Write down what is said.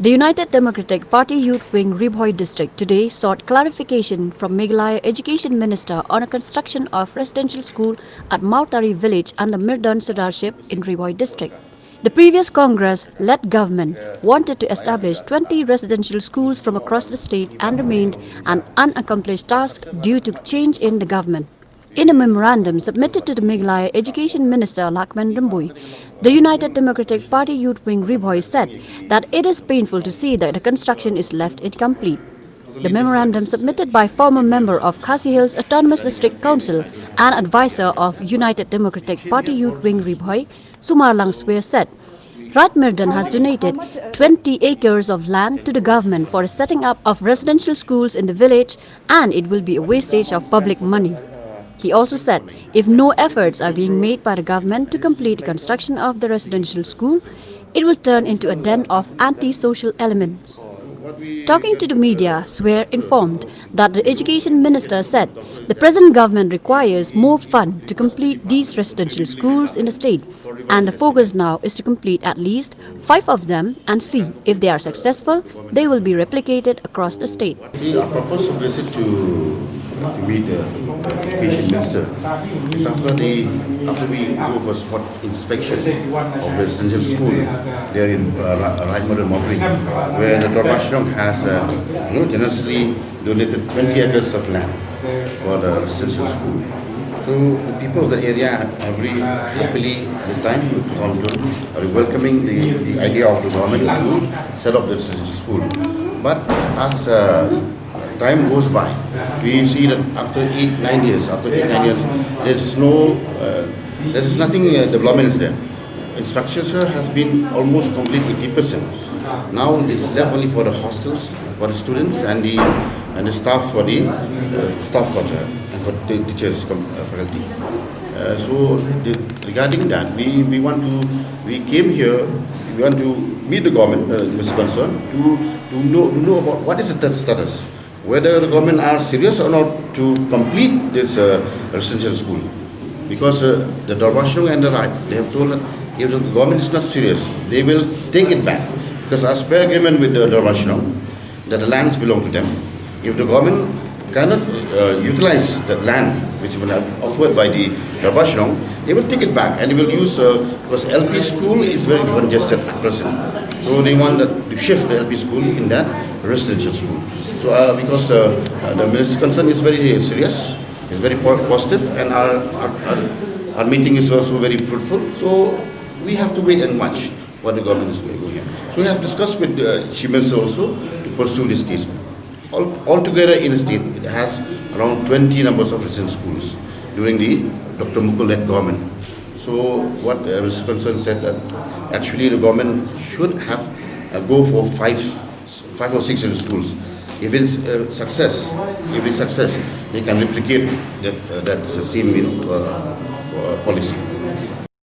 The United Democratic Party Youth Wing Ribhoi district today sought clarification from Meghalaya Education Minister on a construction of residential school at Mautari village and the Mirdan Sardarship in Ribhoi district. The previous Congress-led government wanted to establish 20 residential schools from across the state and remained an unaccomplished task due to change in the government. In a memorandum submitted to the Meghalaya Education Minister Lakman Rambui, the United Democratic Party Youth Wing Ribhoi said that it is painful to see that the construction is left incomplete. The memorandum submitted by former member of Khasi Hills Autonomous District Council and advisor of United Democratic Party Youth Wing Ribhoi, Sumar Langswear said, Raj Mirdan has donated 20 acres of land to the government for the setting up of residential schools in the village and it will be a wastage of public money. He also said if no efforts are being made by the government to complete the construction of the residential school, it will turn into a den of anti-social elements. Talking to the media, Swear informed that the education minister said the present government requires more funds to complete these residential schools in the state and the focus now is to complete at least 5 of them and see if they are successful, they will be replicated across the state. See, our purpose of visit to meet the education minister is after we go for spot inspection of the residential school there in Rajmar and Mautari, where the Dormashong has generously donated 20 acres of land for the residential school. So the people of the area are very happily at the time are welcoming the idea of the government to set up the residential school. But as time goes by, we see that after 8-9 years, there's nothing development is there. Infrastructure has been almost complete 80%. Now it's left only for the hostels, for the students and the staff for the staff quarter and for the teachers faculty. Regarding that, we came here. We want to meet the government, Mr. Concern, to know about what is the status, whether the government are serious or not to complete this residential school. Because the Dormashong and the right, they have told that if the government is not serious, they will take it back. Because as per agreement with the Dormashong, that the lands belong to them. If the government cannot utilize that land which will have offered by the Dormashong, they will take it back and they will use, because LP school is very congested at present. So they want to shift the LP school in that residential school. So because the minister's concern is very serious, is very positive, and our meeting is also very fruitful. So we have to wait and watch what the government is going to do. So we have discussed with the Chief Minister also to pursue this case. Altogether in the state, it has around 20 numbers of residential schools during the Dr. Mukul-led government. So what the Minister concerned said that actually the government should have go for 5 or 6 schools. If it's success, they can replicate that same policy.